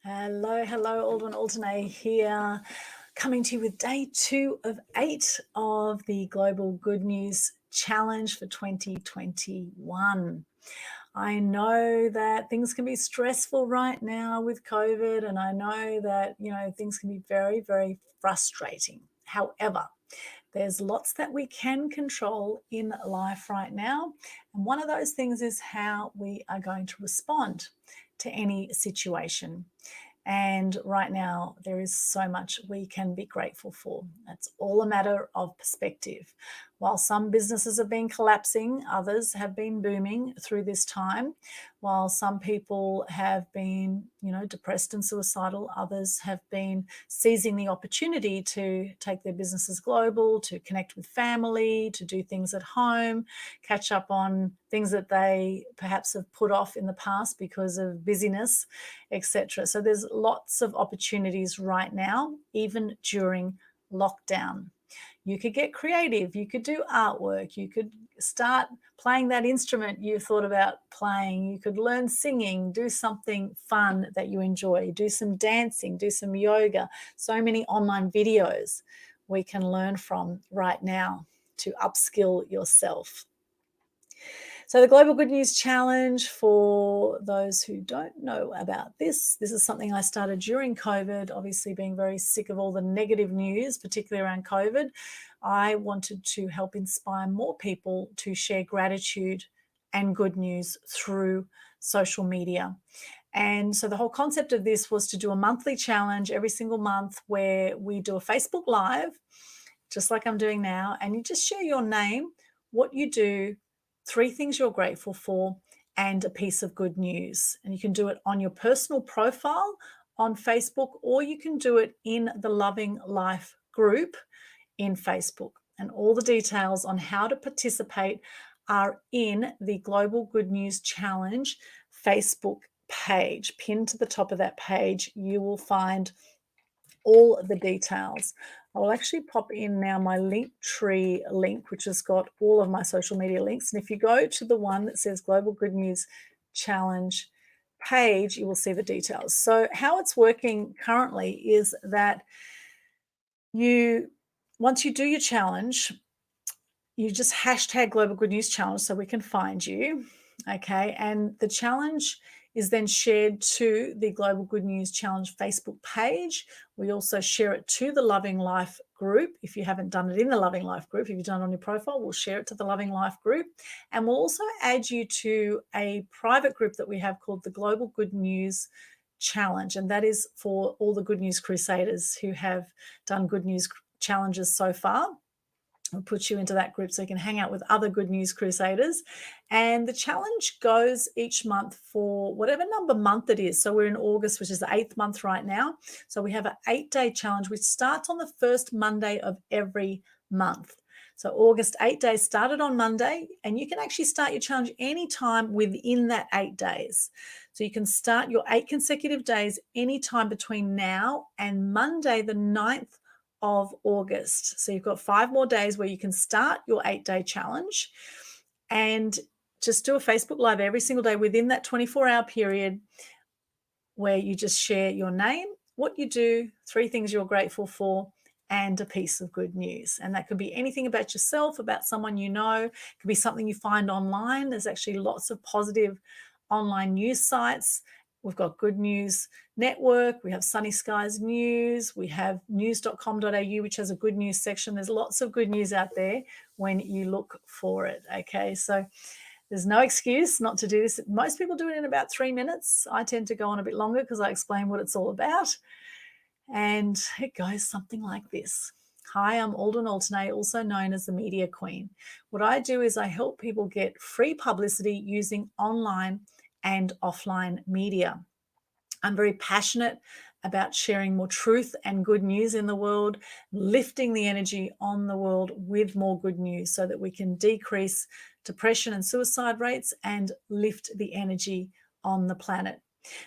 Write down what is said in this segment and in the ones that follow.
Hello, hello, Aldwin Aldenay here, coming to you with day 2 of 8 of the Global Good News Challenge for 2021. I know that things can be stressful right now with COVID, and I know that, things can be very, very frustrating. However, there's lots that we can control in life right now. And one of those things is how we are going to respond to any situation. And right now, there is so much we can be grateful for. It's all a matter of perspective. While some businesses have been collapsing, others have been booming through this time. While some people have been, depressed and suicidal, others have been seizing the opportunity to take their businesses global, to connect with family, to do things at home, catch up on things that they perhaps have put off in the past because of busyness, etc. So there's lots of opportunities right now, even during lockdown. You could get creative, you could do artwork, you could start playing that instrument you thought about playing, you could learn singing, do something fun that you enjoy, do some dancing, do some yoga. So many online videos we can learn from right now to upskill yourself. So the Global Good News Challenge, for those who don't know about this is something I started during COVID, obviously being very sick of all the negative news, particularly around COVID. I wanted to help inspire more people to share gratitude and good news through social media. And so the whole concept of this was to do a monthly challenge every single month where we do a Facebook Live, just like I'm doing now, and you just share your name, what you do, 3 things you're grateful for, and a piece of good news. And you can do it on your personal profile on Facebook, or you can do it in the Loving Life group in Facebook. And all the details on how to participate are in the Global Good News Challenge Facebook page. Pinned to the top of that page, you will find all the details. I'll actually pop in now my Linktree link, which has got all of my social media links. And if you go to the one that says Global Good News Challenge page, you will see the details. So how it's working currently is that once you do your challenge, you just hashtag Global Good News Challenge so we can find you. Okay. And the challenge is then shared to the Global Good News Challenge Facebook page. We also share it to the Loving Life group. If you haven't done it in the Loving Life group, if you've done it on your profile, we'll share it to the Loving Life group. And we'll also add you to a private group that we have called the Global Good News Challenge. And that is for all the Good News Crusaders who have done good news challenges so far. I'll put you into that group so you can hang out with other Good News Crusaders. And the challenge goes each month for whatever number month it is. So we're in August, which is the 8th month right now. So we have an 8-day challenge, which starts on the first Monday of every month. So August 8 days started on Monday, and you can actually start your challenge anytime within that 8 days. So you can start your 8 consecutive days anytime between now and Monday, the 9th of August. So you've got 5 more days where you can start your 8-day challenge and just do a Facebook Live every single day within that 24-hour period where you just share your name, what you do, 3 things you're grateful for, and a piece of good news. And that could be anything about yourself, about someone you know. It could be something you find online. There's actually lots of positive online news sites. We've got Good News Network, we have Sunny Skies News, we have news.com.au, which has a good news section. There's lots of good news out there when you look for it. Okay, so there's no excuse not to do this. Most people do it in about 3 minutes. I tend to go on a bit longer because I explain what it's all about. And it goes something like this. Hi, I'm Aldwin Aldenay, also known as the Media Queen. What I do is I help people get free publicity using online and offline media. I'm very passionate about sharing more truth and good news in the world, lifting the energy on the world with more good news so that we can decrease depression and suicide rates and lift the energy on the planet.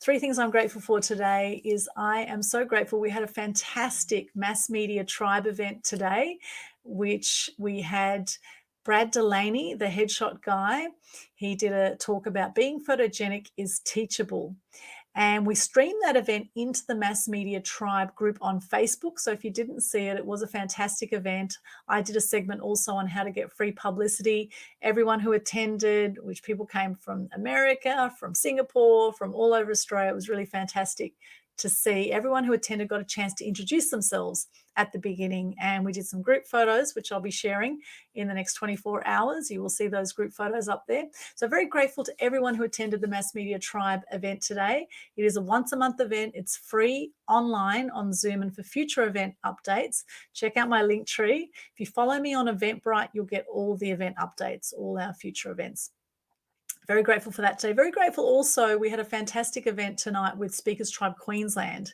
3 things I'm grateful for today is I am so grateful. We had a fantastic mass media tribe event today, which we had Brad Delaney, the headshot guy. He did a talk about being photogenic is teachable. And we streamed that event into the Mass Media Tribe group on Facebook. So if you didn't see it, it was a fantastic event. I did a segment also on how to get free publicity. Everyone who attended, which people came from America, from Singapore, from all over Australia, it was really fantastic to see. Everyone who attended got a chance to introduce themselves at the beginning, and we did some group photos, which I'll be sharing in the next 24 hours. You will see those group photos up there. So very grateful to everyone who attended the Mass Media Tribe event today. It is a once a month event. It's free online on Zoom, and for future event updates, check out my link tree. If you follow me on Eventbrite, you'll get all the event updates, all our future events. Very grateful for that today. Very grateful also, we had a fantastic event tonight with Speakers Tribe Queensland.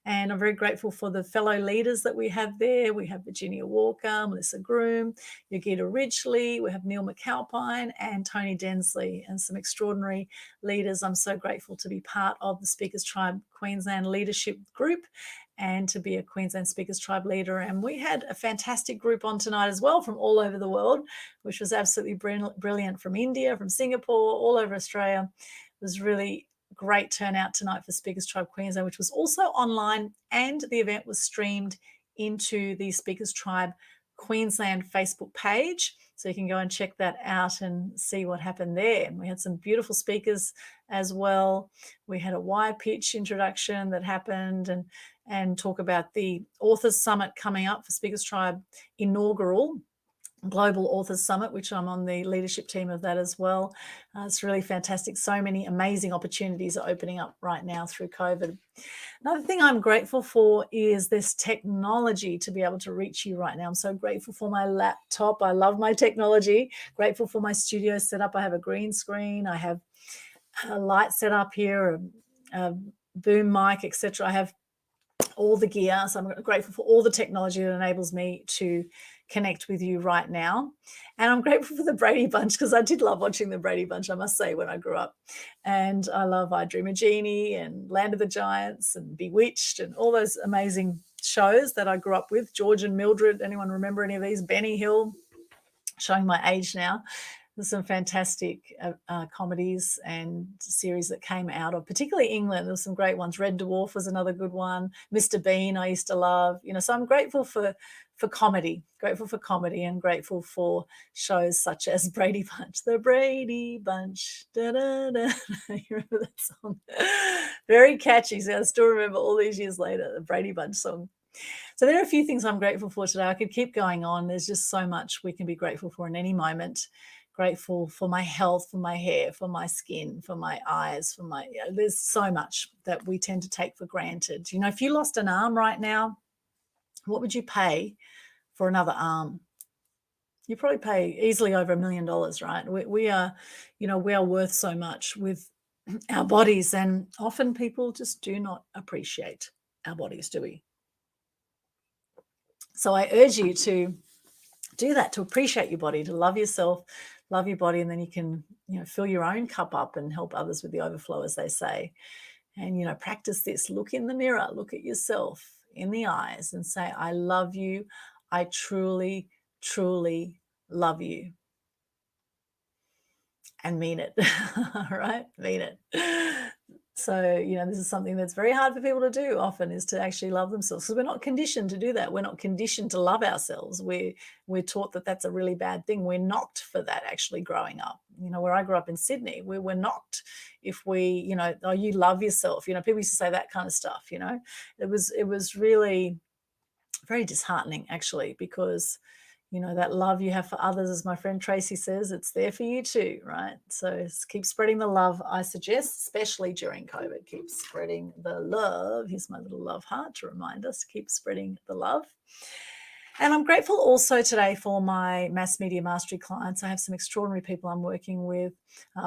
And I'm very grateful for the fellow leaders that we have there. We have Virginia Walker, Melissa Groom, Yogita Ridgely, we have Neil McAlpine and Tony Densley, and some extraordinary leaders. I'm so grateful to be part of the Speakers Tribe Queensland leadership group and to be a Queensland Speakers Tribe leader. And we had a fantastic group on tonight as well from all over the world, which was absolutely brilliant, from India, from Singapore, all over Australia. It was really great turnout tonight for Speakers Tribe Queensland, which was also online, and the event was streamed into the Speakers Tribe Queensland Facebook page. So you can go and check that out and see what happened there. And we had some beautiful speakers as well. We had a wire pitch introduction that happened, and talk about the Authors Summit coming up for Speakers Tribe inaugural Global Authors Summit, which I'm on the leadership team of that as well. It's really fantastic. So many amazing opportunities are opening up right now through COVID. Another thing I'm grateful for is this technology to be able to reach you right now. I'm so grateful for my laptop. I love my technology. Grateful for my studio setup. I have a green screen. I have a light set up here, a boom mic, etc. I have all the gear. So I'm grateful for all the technology that enables me to connect with you right now. And I'm grateful for the Brady Bunch, because I did love watching the Brady Bunch, I must say, when I grew up. And I love I Dream a Genie and Land of the Giants and Bewitched and all those amazing shows that I grew up with. George and Mildred, anyone remember any of these? Benny Hill, showing my age now. There's some fantastic comedies and series that came out of, particularly England. There were some great ones. Red Dwarf was another good one. Mr. Bean I used to love. So I'm grateful for comedy, and grateful for shows such as Brady Bunch. The Brady Bunch. Da, da, da. You remember that song? Very catchy. So I still remember all these years later, the Brady Bunch song. So there are a few things I'm grateful for today. I could keep going on. There's just so much we can be grateful for in any moment. Grateful for my health, for my hair, for my skin, for my eyes, there's so much that we tend to take for granted. If you lost an arm right now, what would you pay for another arm? You probably pay easily over $1 million, right? We are worth so much with our bodies, and often people just do not appreciate our bodies, do we? So I urge you to do that, to appreciate your body, to love yourself, love your body, and then you can, fill your own cup up and help others with the overflow, as they say. And, practice this. Look in the mirror, look at yourself in the eyes and say, I love you. I truly, truly love you. And mean it, right? Mean it. So, this is something that's very hard for people to do often, is to actually love themselves, because we're not conditioned to do that. We're not conditioned to love ourselves. We're taught that that's a really bad thing. We're knocked for that, actually, growing up. Where I grew up in Sydney, we were knocked if we, oh, you love yourself. People used to say that kind of stuff, It was really very disheartening, actually, because that love you have for others, as my friend Tracy says, it's there for you too, right? So keep spreading the love, I suggest, especially during COVID. Keep spreading the love. Here's my little love heart to remind us, keep spreading the love. And I'm grateful also today for my Mass Media Mastery clients. I have some extraordinary people I'm working with.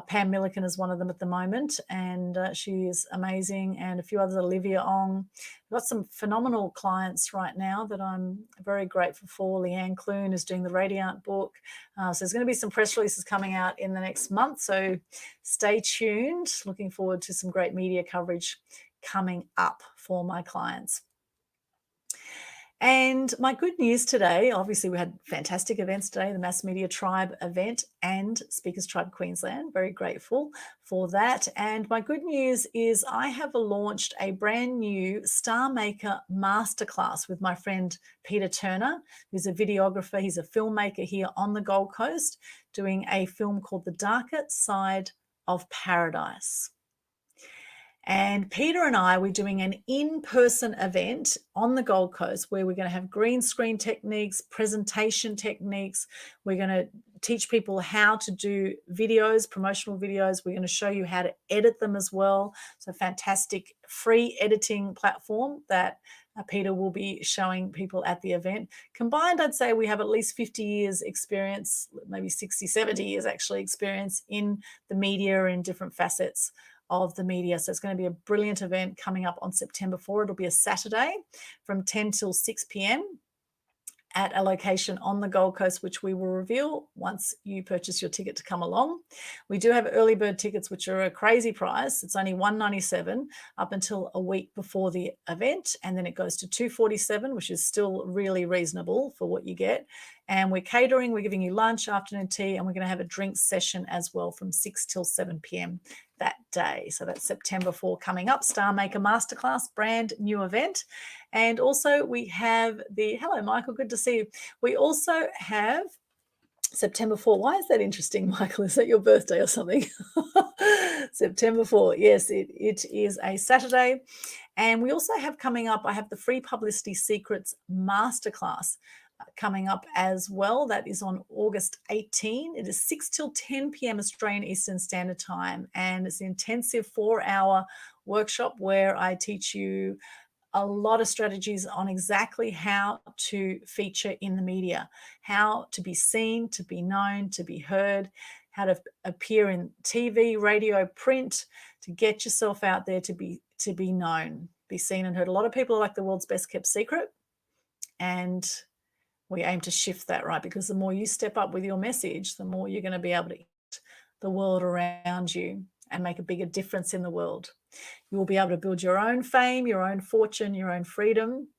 Pam Milliken is one of them at the moment, and she is amazing, and a few others, Olivia Ong. I've got some phenomenal clients right now that I'm very grateful for. Leanne Clune is doing the Radiant book. So there's going to be some press releases coming out in the next month, so stay tuned. Looking forward to some great media coverage coming up for my clients. And my good news today, obviously we had fantastic events today, the Mass Media Tribe event and Speakers Tribe Queensland. Very grateful for that. And my good news is I have launched a brand new Star Maker Masterclass with my friend Peter Turner, who's a videographer. He's a filmmaker here on the Gold Coast, doing a film called The Darker Side of Paradise. And Peter and I, we're doing an in-person event on the Gold Coast where we're going to have green screen techniques, presentation techniques. We're going to teach people how to do videos, promotional videos. We're going to show you how to edit them as well. So fantastic free editing platform that Peter will be showing people at the event. Combined, I'd say we have at least 50 years experience, maybe 60, 70 years actually experience in the media in different facets of the media. So it's going to be a brilliant event coming up on September 4. It'll be a Saturday from 10 till 6 p.m. at a location on the Gold Coast, which we will reveal once you purchase your ticket to come along. We do have early bird tickets, which are a crazy price. It's only $197 up until a week before the event, and then it goes to $247, which is still really reasonable for what you get. And we're catering, we're giving you lunch, afternoon tea, and we're going to have a drinks session as well from 6 till 7 p.m. that day. So that's September 4 coming up, Star Maker Masterclass, brand new event. And also we have hello, Michael, good to see you. We also have September 4. Why is that interesting, Michael? Is that your birthday or something? September 4. Yes, it is a Saturday. And we also have coming up, I have the Free Publicity Secrets Masterclass coming up as well. That is on August 18. It is 6 till 10 p.m. Australian Eastern Standard Time. And it's an intensive 4-hour workshop where I teach you a lot of strategies on exactly how to feature in the media, how to be seen, to be known, to be heard, how to appear in TV, radio, print, to get yourself out there, to be known, be seen and heard. A lot of people are like the world's best kept secret, and we aim to shift that, right? Because the more you step up with your message, the more you're going to be able to impact the world around you and make a bigger difference in the world. You will be able to build your own fame, your own fortune, your own freedom,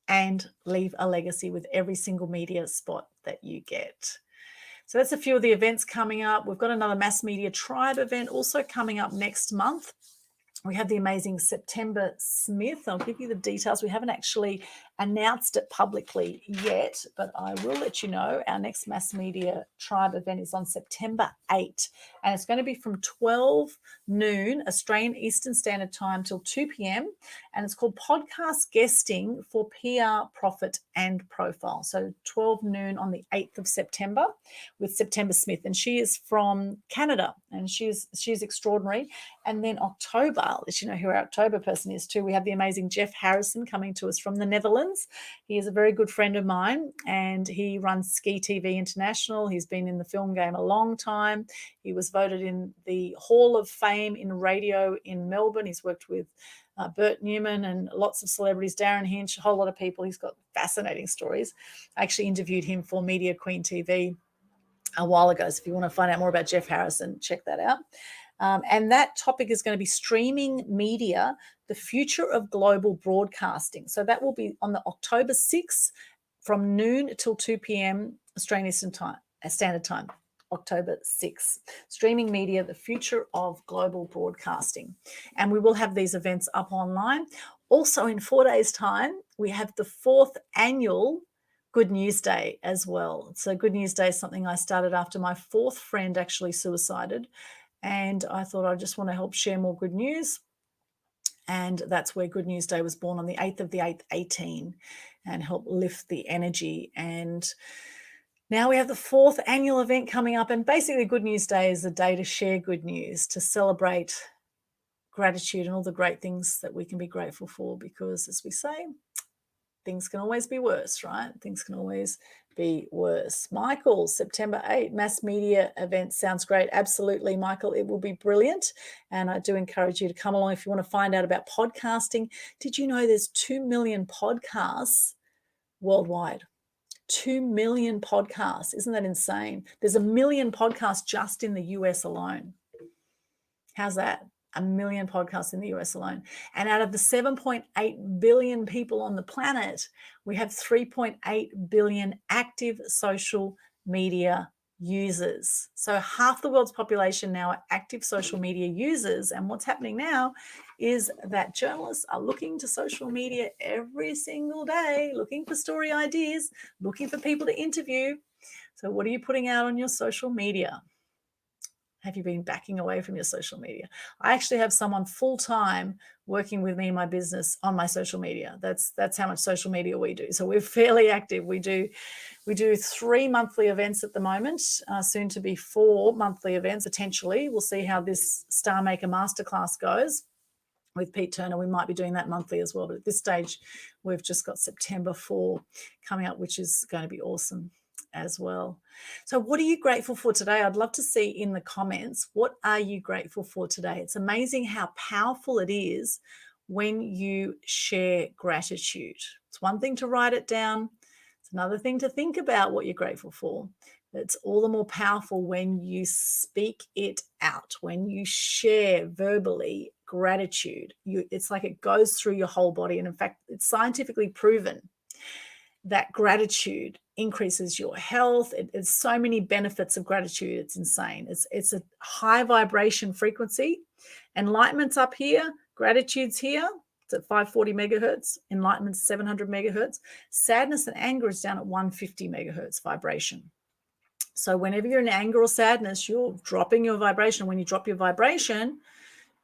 and leave a legacy with every single media spot that you get. So that's a few of the events coming up. We've got another Mass Media Tribe event also coming up next month. We have the amazing September Smith. I'll give you the details. We haven't actually announced it publicly yet, but I will let you know. Our next Mass Media Tribe event is on September 8, and it's going to be from 12 noon Australian Eastern Standard Time till 2 p.m, and it's called Podcast Guesting for PR, Profit and Profile. So 12 noon on the 8th of September with September Smith, and she is from Canada, and she's extraordinary. And then October, I'll let you know who our October person is too. We have the amazing Jeff Harrison coming to us from the Netherlands. He is a very good friend of mine, and he runs Ski TV International. He's been in the film game a long time. He was voted in the Hall of Fame in radio in Melbourne. He's worked with Bert Newman and lots of celebrities, Darren Hinch, a whole lot of people. He's got fascinating stories. I actually interviewed him for Media Queen TV a while ago. So if you want to find out more about Jeff Harrison, check that out. And that topic is going to be streaming media, the future of global broadcasting. So that will be on the October 6th from noon till 2 p.m. Australian Eastern Standard Time, October 6th. Streaming media, the future of global broadcasting. And we will have these events up online. Also in 4 days' time, we have the 4th annual Good News Day as well. So Good News Day is something I started after my 4th friend actually suicided. And I thought I just want to help share more good news. And that's where Good News Day was born on the 8th of the 8th, 18, and help lift the energy. And now we have the 4th annual event coming up. And basically Good News Day is a day to share good news, to celebrate gratitude and all the great things that we can be grateful for, because as we say, things can always be worse, right? Things can always be worse. Michael, September 8, Mass Media event sounds great. Absolutely, Michael, it will be brilliant. And I do encourage you to come along if you want to find out about podcasting. Did you know there's 2 million podcasts worldwide? 2 million podcasts. Isn't that insane? There's 1 million podcasts just in the US alone. How's that? A million podcasts in the US alone. And out of the 7.8 billion people on the planet, we have 3.8 billion active social media users. So half the world's population now are active social media users. And what's happening now is that journalists are looking to social media every single day, looking for story ideas, looking for people to interview. So what are you putting out on your social media? Have you been backing away from your social media? I actually have someone full-time working with me in my business on my social media. That's how much social media we do. So we're fairly active. We do 3 monthly events at the moment, soon to be 4 monthly events potentially. We'll see how this Star Maker Masterclass goes with Pete Turner. We might be doing that monthly as well. But at this stage, we've just got September 4 coming up, which is going to be awesome as well. So what are you grateful for today? I'd love to see in the comments, what are you grateful for today? It's amazing how powerful it is when you share gratitude. It's one thing to write it down. It's another thing to think about what you're grateful for. It's all the more powerful when you speak it out, when you share verbally gratitude. It's like it goes through your whole body. And in fact, it's scientifically proven that gratitude increases your health. It's so many benefits of gratitude. It's insane. It's a high vibration frequency. Enlightenment's up here. Gratitude's here. It's at 540 megahertz. Enlightenment's 700 megahertz. Sadness and anger is down at 150 megahertz vibration. So whenever you're in anger or sadness, you're dropping your vibration. When you drop your vibration,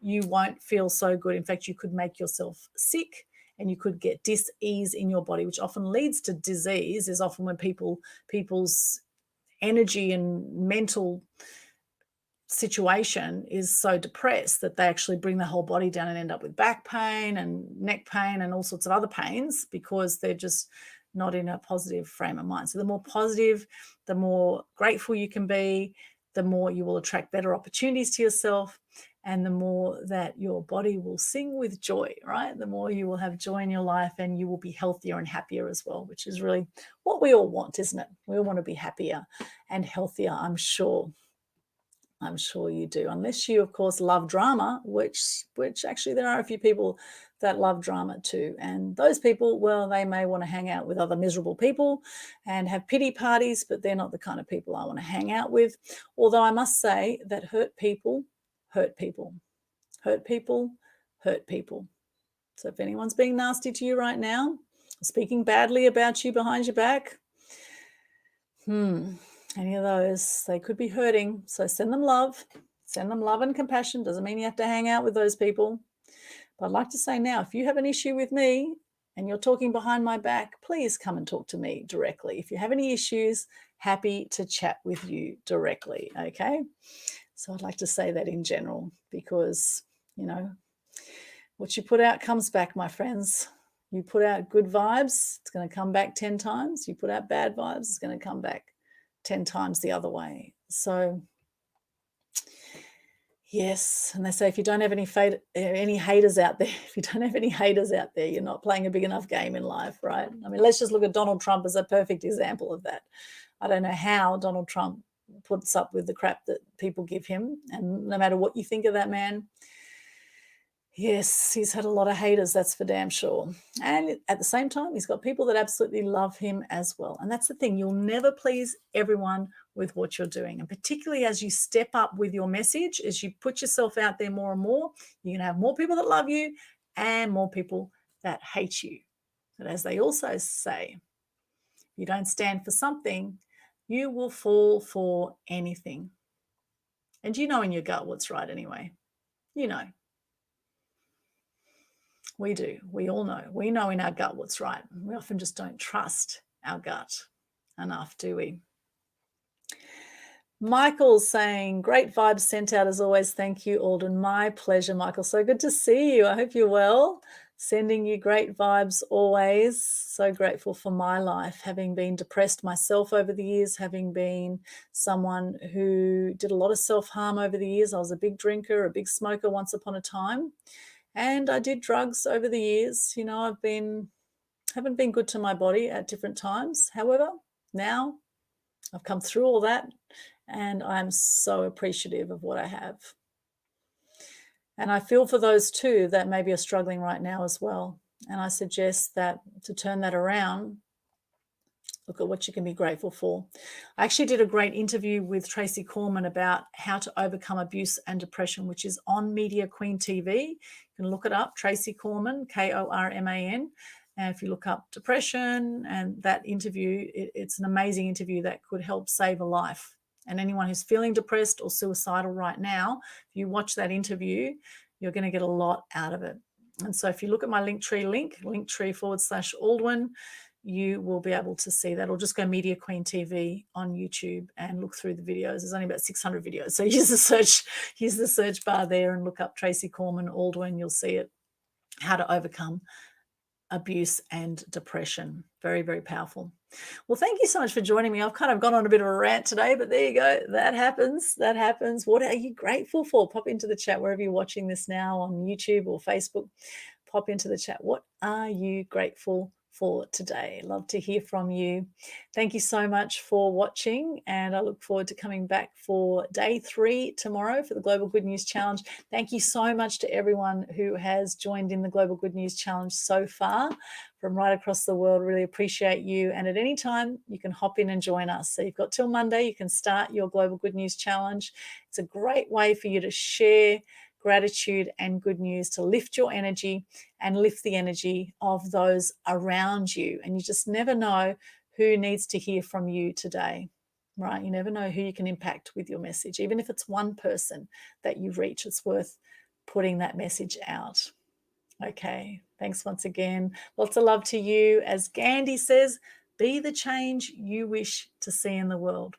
you won't feel so good. In fact, you could make yourself sick, and you could get dis-ease in your body, which often leads to disease. Is often when people's energy and mental situation is so depressed that they actually bring the whole body down and end up with back pain and neck pain and all sorts of other pains because they're just not in a positive frame of mind. So the more positive, the more grateful you can be, the more you will attract better opportunities to yourself, and the more that your body will sing with joy, right? The more you will have joy in your life, and you will be healthier and happier as well, which is really what we all want, isn't it? We all want to be happier and healthier, I'm sure. I'm sure you do, unless you, of course, love drama, which actually there are a few people that love drama too. And those people, well, they may want to hang out with other miserable people and have pity parties, but they're not the kind of people I want to hang out with. Although I must say that hurt people hurt people. Hurt people hurt people. So if anyone's being nasty to you right now, speaking badly about you behind your back, any of those, they could be hurting. So send them love. Send them love and compassion. Doesn't mean you have to hang out with those people. But I'd like to say now, if you have an issue with me and you're talking behind my back, please come and talk to me directly. If you have any issues, happy to chat with you directly, okay? So I'd like to say that in general because, you know, what you put out comes back, my friends. You put out good vibes, it's going to come back 10 times. You put out bad vibes, it's going to come back 10 times the other way. So yes, and they say if you don't have any haters out there, if you don't have any haters out there, you're not playing a big enough game in life, right? I mean, let's just look at Donald Trump as a perfect example of that. I don't know how Donald Trump puts up with the crap that people give him, and no matter what you think of that man, yes, he's had a lot of haters, that's for damn sure. And at the same time, he's got people that absolutely love him as well. And that's the thing, you'll never please everyone with what you're doing. And particularly as you step up with your message, as you put yourself out there more and more, you're going to have more people that love you and more people that hate you. But as they also say, if you don't stand for something, you will fall for anything. And you know in your gut what's right anyway. You know. We do. We all know. We know in our gut what's right. We often just don't trust our gut enough, do we? Michael's saying, great vibes sent out as always. Thank you, Alden. My pleasure, Michael. So good to see you. I hope you're well. Sending you great vibes always. So grateful for my life, having been depressed myself over the years, having been someone who did a lot of self-harm over the years. I was a big drinker, a big smoker once upon a time. And I did drugs over the years. You know, haven't been good to my body at different times. However, now I've come through all that and I'm so appreciative of what I have. And I feel for those too that maybe are struggling right now as well. And I suggest that to turn that around, look at what you can be grateful for. I actually did a great interview with Tracy Corman about how to overcome abuse and depression, which is on Media Queen TV. You can look it up, Tracy Corman, Korman. And if you look up depression and that interview, it's an amazing interview that could help save a life. And anyone who's feeling depressed or suicidal right now, if you watch that interview, you're going to get a lot out of it. And so if you look at my Linktree link, linktree/Aldwin, you will be able to see that, or just go Media Queen TV on YouTube and look through the videos. There's only about 600 videos. So use the search bar there and look up Tracy Corman Aldwin. You'll see it, how to overcome abuse and depression. Very, very powerful. Well, thank you so much for joining me. I've kind of gone on a bit of a rant today, but there you go. That happens. That happens. What are you grateful for? Pop into the chat wherever you're watching this now, on YouTube or Facebook. Pop into the chat. What are you grateful for today? Love to hear from you. Thank you so much for watching, and I look forward to coming back for day 3 tomorrow for the Global Good News Challenge. Thank you so much to everyone who has joined in the Global Good News Challenge so far from right across the world. Really appreciate you. And at any time, you can hop in and join us. So you've got till Monday. You can start your Global Good News Challenge. It's a great way for you to share gratitude and good news, to lift your energy and lift the energy of those around you. And you just never know who needs to hear from you today, right? You never know who you can impact with your message. Even if it's one person that you reach, it's worth putting that message out. Okay, thanks once again. Lots of love to you. As Gandhi says, be the change you wish to see in the world.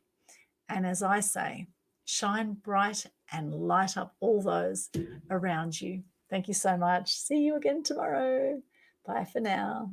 And as I say, shine bright and light up all those around you. Thank you so much. See you again tomorrow. Bye for now.